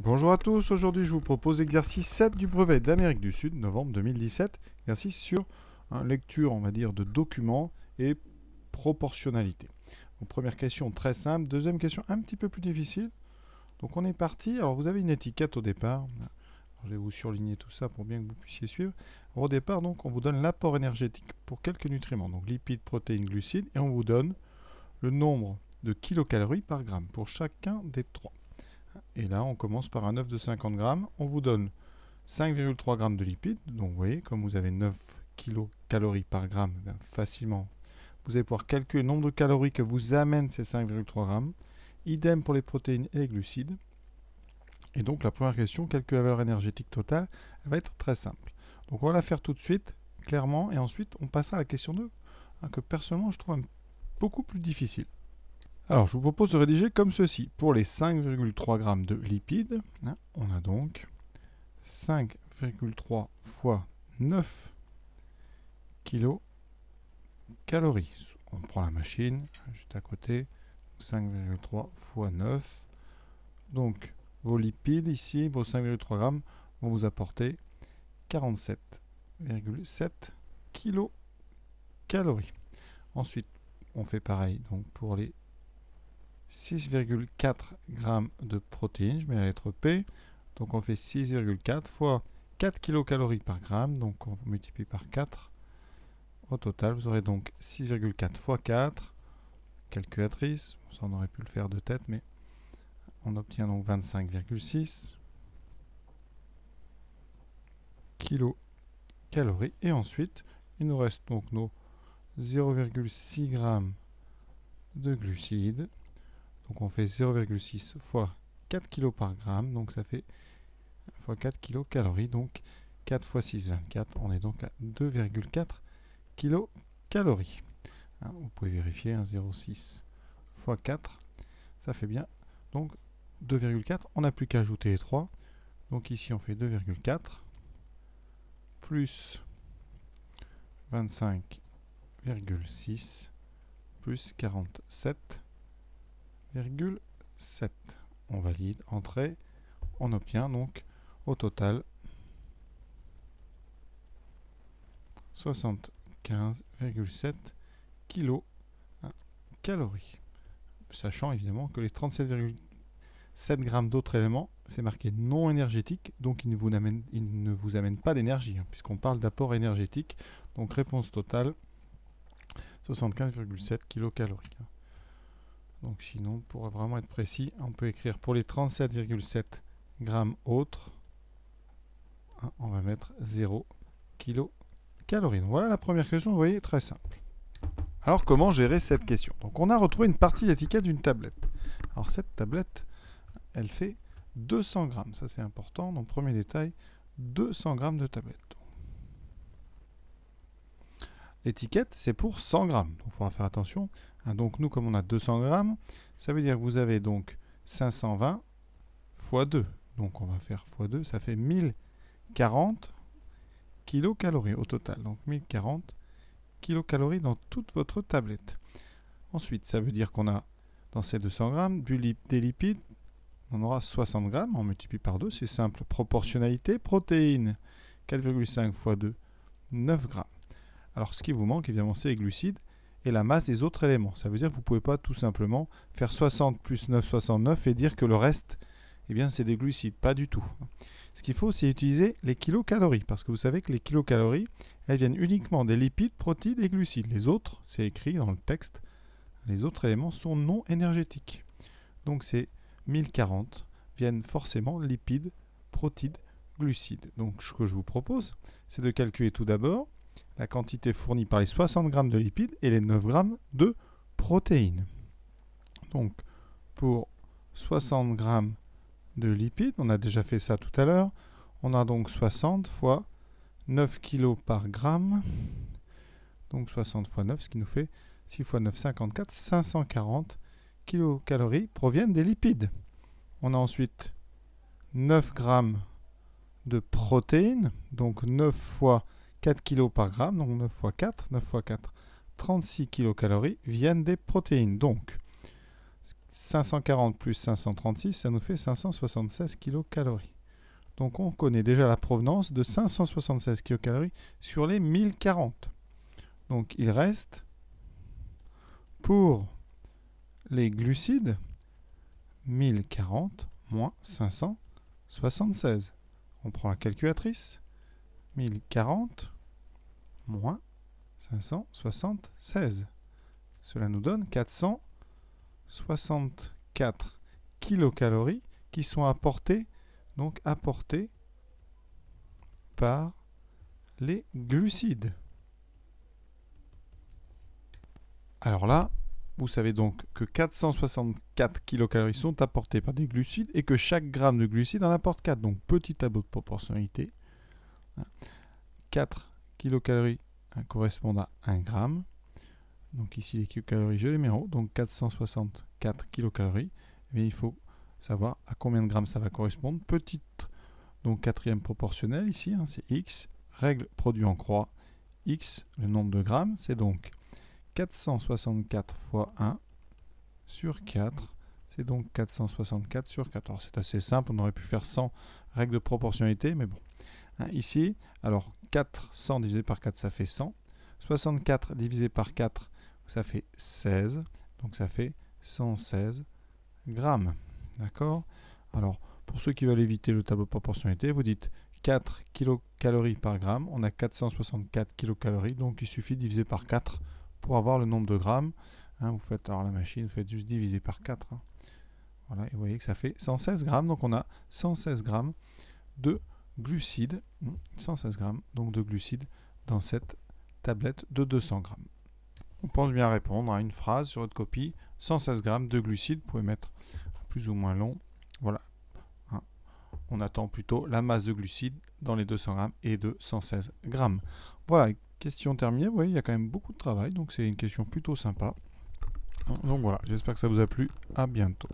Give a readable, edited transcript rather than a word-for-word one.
Bonjour à tous, aujourd'hui je vous propose l'exercice 7 du brevet d'Amérique du Sud, novembre 2017. Exercice sur lecture, on va dire, de documents et proportionnalité. Donc, première question très simple, deuxième question un petit peu plus difficile. Donc on est parti, alors vous avez une étiquette au départ. Alors, je vais vous surligner tout ça pour bien que vous puissiez suivre. Alors, au départ, donc, on vous donne l'apport énergétique pour quelques nutriments, donc lipides, protéines, glucides, et on vous donne le nombre de kilocalories par gramme pour chacun des trois. Et là, on commence par un œuf de 50 grammes. On vous donne 5,3 grammes de lipides. Donc, vous voyez, comme vous avez 9 kilocalories par gramme, facilement, vous allez pouvoir calculer le nombre de calories que vous amènent ces 5,3 grammes. Idem pour les protéines et les glucides. Et donc, la première question, calculer la valeur énergétique totale, elle va être très simple. Donc, on va la faire tout de suite, clairement, et ensuite, on passe à la question 2, que personnellement, je trouve beaucoup plus difficile. Alors, je vous propose de rédiger comme ceci. Pour les 5,3 g de lipides, on a donc 5,3 fois 9 kilocalories. On prend la machine, juste à côté. 5,3 fois 9. Donc, vos lipides ici, vos 5,3 g, vont vous apporter 47,7 kilocalories. Ensuite, on fait pareil donc pour les 6,4 g de protéines, je mets la lettre P, donc on fait 6,4 fois 4 kilocalories par gramme, donc on multiplie par 4. Au total, vous aurez donc 6,4 fois 4, calculatrice, ça on aurait pu le faire de tête, mais on obtient donc 25,6 kilocalories. Et ensuite, il nous reste donc nos 0,6 g de glucides. Donc on fait 0,6 fois 4 kg par gramme, donc ça fait fois 4 kilocalories, donc 4 fois 6, 24, on est donc à 2,4 kilocalories. Vous pouvez vérifier, 0,6 fois 4, ça fait bien, donc 2,4, on n'a plus qu'à ajouter les 3, donc ici on fait 2,4 plus 25,6 plus 47,7. On valide, entrée, on obtient donc au total 75,7 kilocalories. Sachant évidemment que les 37,7 grammes d'autres éléments, c'est marqué non énergétique, donc il ne vous amène pas d'énergie, puisqu'on parle d'apport énergétique. Donc réponse totale, 75,7 kilocalories. Donc sinon, pour vraiment être précis, on peut écrire pour les 37,7 grammes autres, on va mettre 0 kilocalories. Donc voilà la première question, vous voyez, très simple. Alors comment gérer cette question? Donc on a retrouvé une partie de l'étiquette d'une tablette. Alors cette tablette, elle fait 200 grammes, ça c'est important. Donc premier détail, 200 grammes de tablette. L'étiquette, c'est pour 100 grammes. Donc il faudra faire attention. Donc nous, comme on a 200 grammes, ça veut dire que vous avez donc 520 fois 2. Donc on va faire fois 2, ça fait 1040 kilocalories au total. Donc 1040 kilocalories dans toute votre tablette. Ensuite, ça veut dire qu'on a dans ces 200 grammes des lipides, on aura 60 grammes, on multiplie par 2, c'est simple. Proportionnalité, protéines, 4,5 fois 2, 9 grammes. Alors ce qui vous manque, évidemment, c'est les glucides et la masse des autres éléments. Ça veut dire que vous ne pouvez pas tout simplement faire 60 plus 9, 69 et dire que le reste, eh bien, c'est des glucides. Pas du tout. Ce qu'il faut, c'est utiliser les kilocalories, parce que vous savez que les kilocalories, elles viennent uniquement des lipides, protéines et glucides. Les autres, c'est écrit dans le texte, les autres éléments sont non énergétiques. Donc ces 1040 viennent forcément lipides, protéines, glucides. Donc ce que je vous propose, c'est de calculer tout d'abord la quantité fournie par les 60 grammes de lipides et les 9 grammes de protéines. Donc, pour 60 grammes de lipides, on a déjà fait ça tout à l'heure, on a donc 60 fois 9 kg par gramme, donc 60 fois 9, ce qui nous fait 6 fois 9, 54, 540 kilocalories proviennent des lipides. On a ensuite 9 grammes de protéines, donc 9 fois 4 kg par gramme, donc 9 fois 4, 9 fois 4, 36 kilocalories viennent des protéines. Donc, 540 plus 536, ça nous fait 576 kilocalories. Donc on connaît déjà la provenance de 576 kilocalories sur les 1040. Donc il reste, pour les glucides, 1040 moins 576. On prend la calculatrice. 1040 moins 576. Cela nous donne 464 kilocalories qui sont apportées par les glucides. Alors là, vous savez donc que 464 kilocalories sont apportées par des glucides et que chaque gramme de glucides en apporte 4. Donc petit tableau de proportionnalité. 4 kilocalories correspondent à 1 gramme. Donc ici les kilocalories, je les mets en haut. Donc 464 kilocalories. Mais il faut savoir à combien de grammes ça va correspondre. Petite, donc quatrième proportionnelle ici, c'est x. Règle produit en croix. X, le nombre de grammes, c'est donc 464 fois 1 sur 4. C'est donc 464 sur 4. Alors c'est assez simple, on aurait pu faire 100 règles de proportionnalité, mais bon. Ici, alors 400 divisé par 4, ça fait 100. 64 divisé par 4, ça fait 16. Donc ça fait 116 grammes. D'accord? Alors, pour ceux qui veulent éviter le tableau de proportionnalité, vous dites 4 kilocalories par gramme. On a 464 kilocalories, donc il suffit de diviser par 4 pour avoir le nombre de grammes. Vous faites alors la machine, vous faites juste diviser par 4. Voilà, et vous voyez que ça fait 116 grammes. Donc on a 116 grammes de glucides, 116 grammes donc de glucides dans cette tablette de 200 grammes. On pense bien répondre à une phrase sur votre copie. 116 grammes de glucides, vous pouvez mettre plus ou moins long. Voilà. On attend plutôt la masse de glucides dans les 200 grammes et de 116 grammes. Voilà, question terminée. Vous voyez, il y a quand même beaucoup de travail, donc c'est une question plutôt sympa. Donc voilà, j'espère que ça vous a plu. À bientôt.